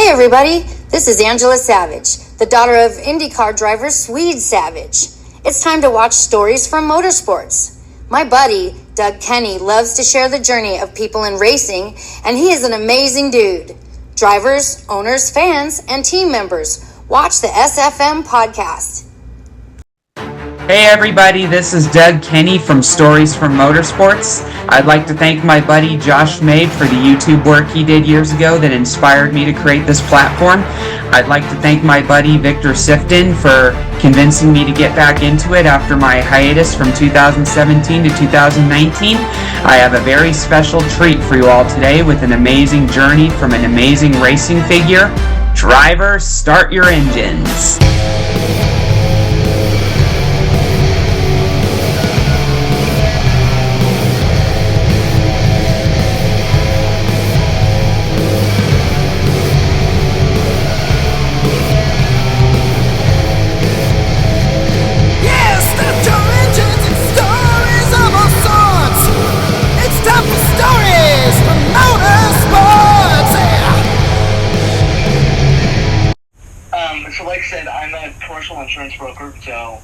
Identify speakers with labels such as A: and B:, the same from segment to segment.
A: everybody, this is Angela Savage, the daughter of IndyCar driver Swede Savage. It's time to watch Stories from Motorsports. My buddy, Doug Kenny, loves to share the journey of people in racing, and he is an amazing dude. Drivers, owners, fans, and team members, watch the SFM podcast.
B: Hey everybody, this is Doug Kenny from Stories from Motorsports. I'd like to thank my buddy Josh Mabe for the YouTube work he did years ago that inspired me to create this platform. I'd like to thank my buddy Victor Sifton for convincing me to get back into it after my hiatus from 2017 to 2019. I have a very special treat for you all today with an amazing journey from an amazing racing figure. Drivers, start your engines.
C: Insurance broker, so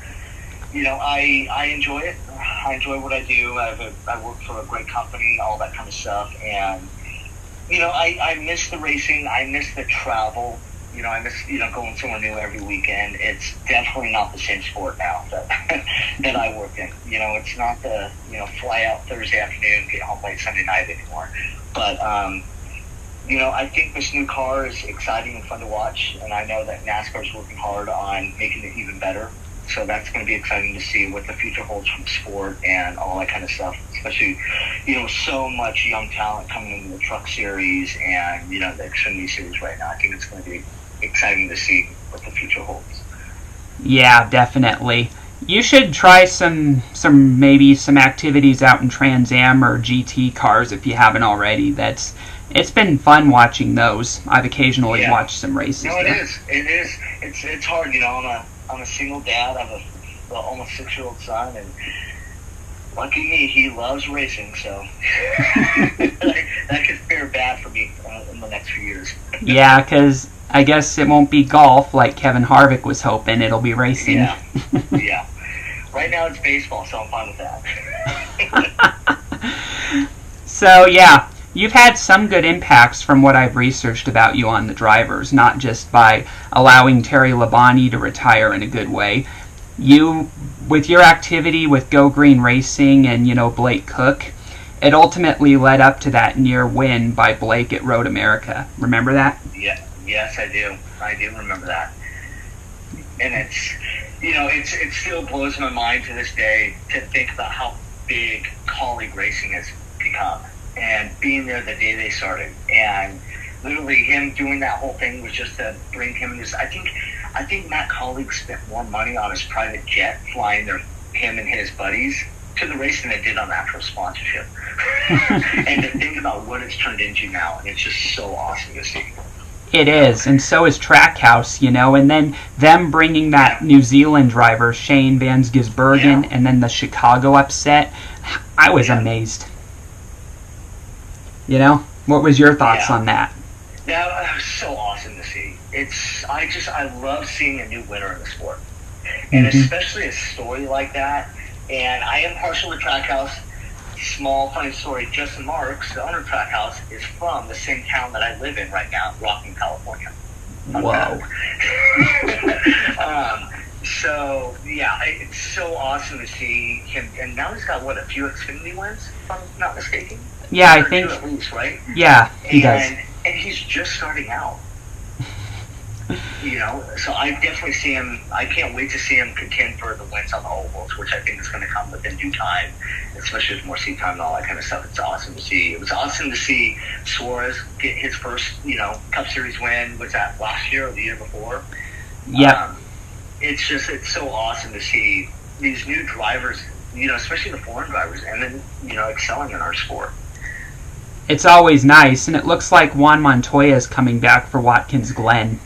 C: I enjoy it. I enjoy what I do. I work for a great company, all that kind of stuff, and I miss the racing. I miss the travel. I miss going somewhere new every weekend. It's definitely not the same sport now that I work in. It's not the fly out Thursday afternoon, get home late Sunday night anymore. But I think this new car is exciting and fun to watch, and I know that NASCAR is working hard on making it even better. So that's going to be exciting to see what the future holds for the sport and all that kind of stuff. Especially, so much young talent coming into the Truck Series and the Xfinity Series right now. I think it's going to be exciting to see what the future holds. Yeah,
B: definitely. You should try some activities out in Trans Am or GT cars if you haven't already. It's been fun watching those. I've occasionally watched some races.
C: No, it is. It's hard. I'm a single dad. I have a almost 6-year-old son, and lucky me, he loves racing. So that could fare bad for me in the next few years.
B: Yeah, because I guess it won't be golf like Kevin Harvick was hoping. It'll be racing.
C: Yeah. Yeah. Right now it's baseball, so I'm fine with that.
B: So yeah. You've had some good impacts from what I've researched about you on the drivers, not just by allowing Terry Labonte to retire in a good way. You, with your activity with Go Green Racing and, Blake Koch, it ultimately led up to that near win by Blake at Road America. Remember that?
C: Yeah, yes, I do. I do remember that. And it still blows my mind to this day to think about how big colleague racing has become. And being there the day they started, and literally him doing that whole thing was just to bring him in. I think Matt Colleague spent more money on his private jet flying him and his buddies to the race than it did on actual sponsorship. And to think about what it's turned into now, and it's just so awesome to see.
B: It is, and so is Trackhouse, and then them bringing that New Zealand driver Shane van Gisbergen, and then the Chicago upset. I was amazed. What was your thoughts on that?
C: That was so awesome to see. I love seeing a new winner in the sport. And especially a story like that. And I am partial to Trackhouse. Small, funny story. Justin Marks, the owner of Trackhouse, is from the same town that I live in right now, Rocking, California.
B: Wow.
C: So, yeah, it's so awesome to see him. And now he's got, a few Xfinity wins, if I'm not mistaken?
B: Yeah, I think.
C: At least, right?
B: Yeah, he does.
C: And he's just starting out. So I definitely see him. I can't wait to see him contend for the wins on the ovals, which I think is going to come within due time, especially with more seat time and all that kind of stuff. It's awesome to see. It was awesome to see Suarez get his first, Cup Series win. Was that last year or the year before?
B: Yeah.
C: It's so awesome to see these new drivers, especially the foreign drivers, and then, excelling in our sport.
B: It's always nice, and it looks like Juan Montoya is coming back for Watkins Glen.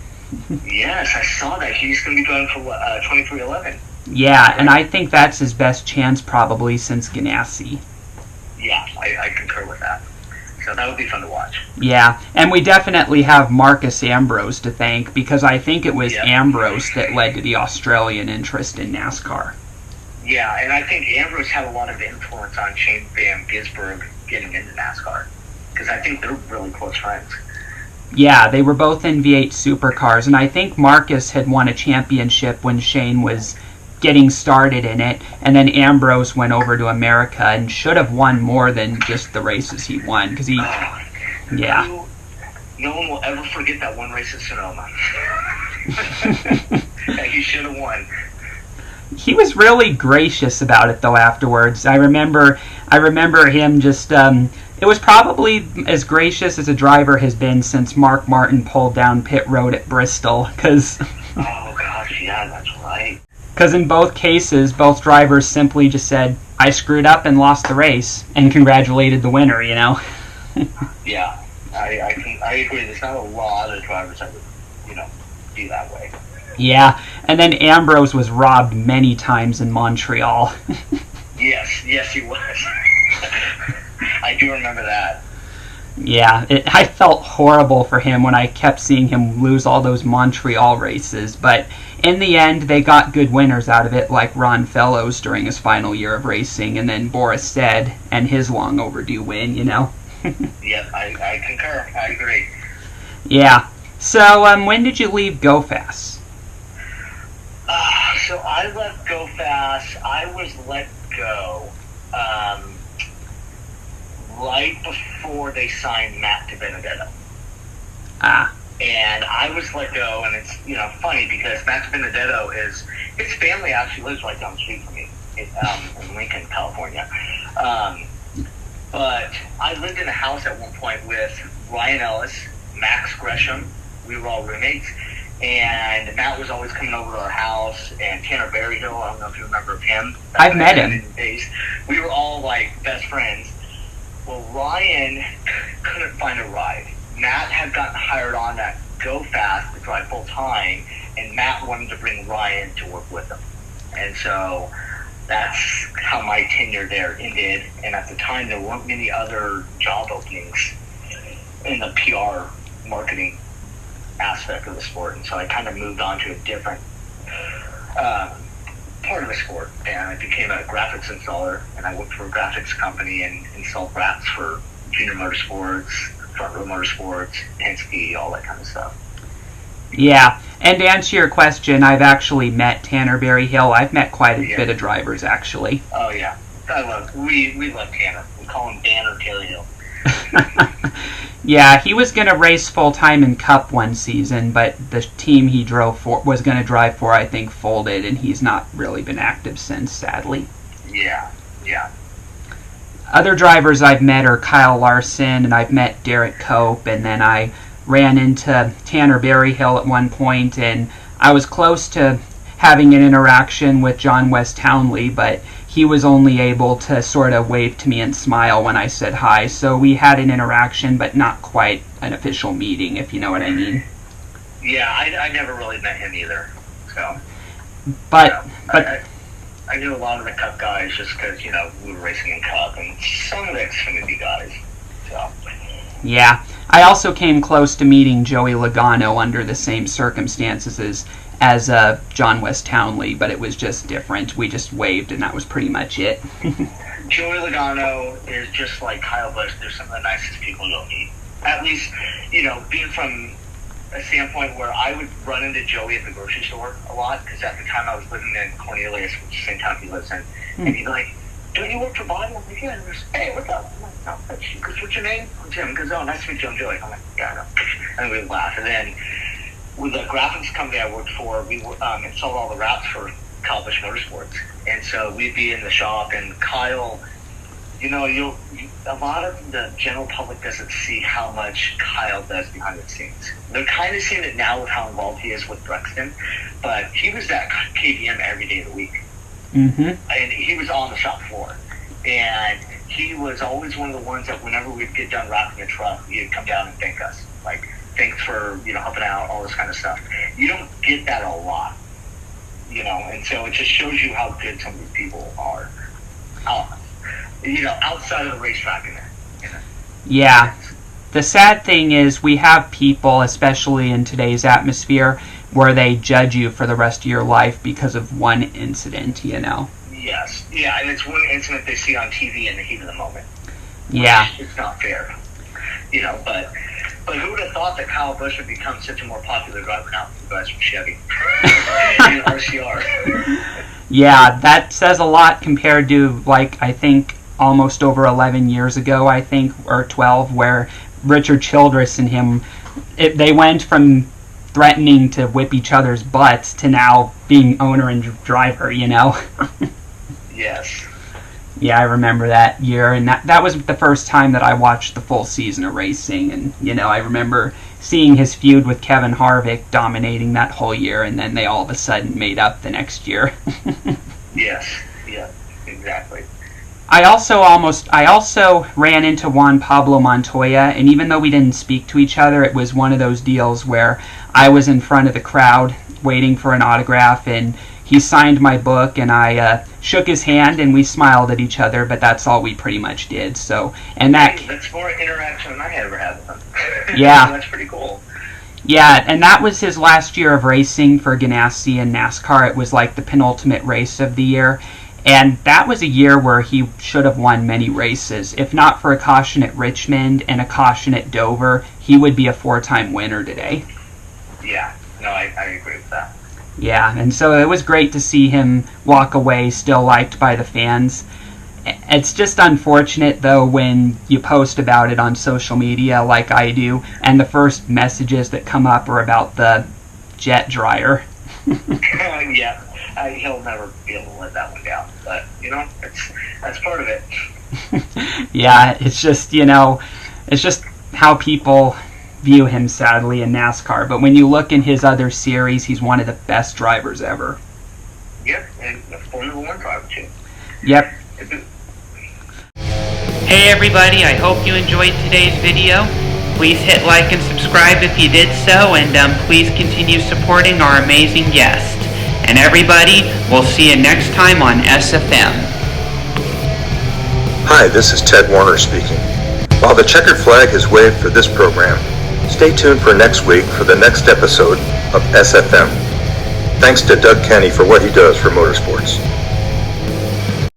C: Yes, I saw that. He's going to be going for 2311.
B: Yeah, right? And I think that's his best chance probably since Ganassi.
C: Yeah, I concur with that. So that would be fun to watch.
B: Yeah, and we definitely have Marcos Ambrose to thank, because I think it was Ambrose that led to the Australian interest in NASCAR.
C: Yeah, and I think Ambrose had a lot of influence on Shane van Gisbergen getting into NASCAR, because I think they're really close friends.
B: Yeah, they were both in V8 supercars, and I think Marcus had won a championship when Shane was getting started in it, and then Ambrose went over to America and should have won more than just the races he won, because he... Yeah.
C: No one will ever forget that one race at Sonoma. That he should have won.
B: He was really gracious about it, though, afterwards. I remember him just... it was probably as gracious as a driver has been since Mark Martin pulled down pit road at Bristol, because...
C: Oh, gosh, yeah, that's right.
B: Because in both cases, both drivers simply just said, I screwed up and lost the race, and congratulated the winner, you know?
C: Yeah, I agree. There's not a lot of drivers that would, do that way.
B: Yeah, and then Ambrose was robbed many times in Montreal.
C: Yes, he was. I do remember that.
B: Yeah, I felt horrible for him when I kept seeing him lose all those Montreal races, but in the end, they got good winners out of it, like Ron Fellows during his final year of racing, and then Boris Said and his long overdue win,
C: Yep, I concur. I agree.
B: Yeah. So, when did you leave Go Fast?
C: So I left Go Fast. I was let go right before they signed Matt DiBenedetto.
B: Ah.
C: And I was let go, and it's funny because Matt DiBenedetto his family actually lives right down the street from me in Lincoln, California. But I lived in a house at one point with Ryan Ellis, Max Gresham. We were all roommates, and Matt was always coming over to our house. And Tanner Berryhill, I don't know if you remember him.
B: I've met him.
C: We were all like best friends. Well, Ryan couldn't find a ride. Matt had gotten hired on at Go Fast to drive full time, and Matt wanted to bring Ryan to work with him. And so that's how my tenure there ended. And at the time, there weren't many other job openings in the PR marketing aspect of the sport. And so I kind of moved on to a different part of the sport. And I became a graphics installer, and I worked for a graphics company and installed wraps for Junior Motorsports, Front Row Motorsports, Penske, all that kind of stuff.
B: Yeah, and to answer your question, I've actually met Tanner Berryhill. I've met quite a bit of drivers, actually.
C: Oh, yeah. We love Tanner. We call him Dan or Taylor Hill.
B: Yeah, he was going to race full-time in Cup one season, but the team he was going to drive for, I think, folded, and he's not really been active since, sadly.
C: Yeah.
B: Other drivers I've met are Kyle Larson, and I've met Derek Cope, and then I ran into Tanner Berryhill at one point, and I was close to having an interaction with John West Townley, but he was only able to sort of wave to me and smile when I said hi, so we had an interaction, but not quite an official meeting, if you know what I mean.
C: Yeah, I never really met him either, so...
B: But
C: I knew a lot of the Cup guys just because, we were racing in Cup, and some of the Xfinity guys, so...
B: Yeah, I also came close to meeting Joey Logano under the same circumstances as John West Townley, but it was just different. We just waved, and that was pretty much it.
C: Joey Logano is just like Kyle Busch. They're some of the nicest people you'll meet. At least, being from a standpoint where I would run into Joey at the grocery store a lot, because at the time I was living in Cornelius, which is the same town he lives in, and he'd be like, don't you work for Bob? I'm like, yeah. And he goes, hey, what's up? I'm like, no, he goes, what's your name? I'm Jim. He goes, oh, nice to meet you. I'm Joey. I'm like, yeah, I know. And we would laugh. And then with the graphics company I worked for, we installed all the wraps for Kyle Busch Motorsports. And so we'd be in the shop, and Kyle, a lot of the general public doesn't see how much Kyle does behind the scenes. They're kind of seeing it now with how involved he is with Brexton, but he was at KBM every day of the week.
B: Mm-hmm.
C: And he was on the shop floor. And he was always one of the ones that whenever we'd get done wrapping a truck, he'd come down and thank us. Like, thanks for, helping out, all this kind of stuff. You don't get that a lot, and so it just shows you how good some of these people are. Outside of the racetrack in there.
B: Yeah. The sad thing is we have people, especially in today's atmosphere, where they judge you for the rest of your life because of one incident, you know?
C: Yes. Yeah, and it's one incident they see on TV in the heat of the moment.
B: Yeah.
C: It's not fair. You know, but who would have thought that Kyle Busch would become such a more popular driver now than the guys from Chevy and RCR?
B: Yeah, that says a lot compared to, like, I think almost over 11 years ago, I think, or 12, where Richard Childress and him, they went from threatening to whip each other's butts to now being owner and driver, you know?
C: Yes.
B: Yeah, I remember that year, and that was the first time that I watched the full season of racing, and, you know, I remember seeing his feud with Kevin Harvick dominating that whole year, and then they all of a sudden made up the next year.
C: Yes, yeah, exactly.
B: I also ran into Juan Pablo Montoya, and even though we didn't speak to each other, it was one of those deals where I was in front of the crowd waiting for an autograph, and he signed my book, and I shook his hand, and we smiled at each other, but that's all we pretty much did. So, and
C: that's more interaction than I ever had with him.
B: Yeah.
C: That's pretty cool.
B: Yeah, and that was his last year of racing for Ganassi and NASCAR. It was like the penultimate race of the year. And that was a year where he should have won many races. If not for a caution at Richmond and a caution at Dover, he would be a 4-time winner today.
C: Yeah, no, I agree with that.
B: Yeah, and so it was great to see him walk away still liked by the fans. It's just unfortunate, though, when you post about it on social media like I do, and the first messages that come up are about the jet dryer.
C: Yeah. He'll never be able to let that one down. But, you know, that's part of it.
B: Yeah, it's just, you know, it's just how people view him, sadly, in NASCAR. But when you look in his other series, he's one of the best drivers ever.
C: Yep, and a Formula 1 driver, too.
B: Yep. Hey, everybody, I hope you enjoyed today's video. Please hit like and subscribe if you did so, and please continue supporting our amazing guest. And everybody, we'll see you next time on SFM.
D: Hi, this is Ted Warner speaking. While the checkered flag is waved for this program, stay tuned for next week for the next episode of SFM. Thanks to Doug Kenny for what he does for motorsports.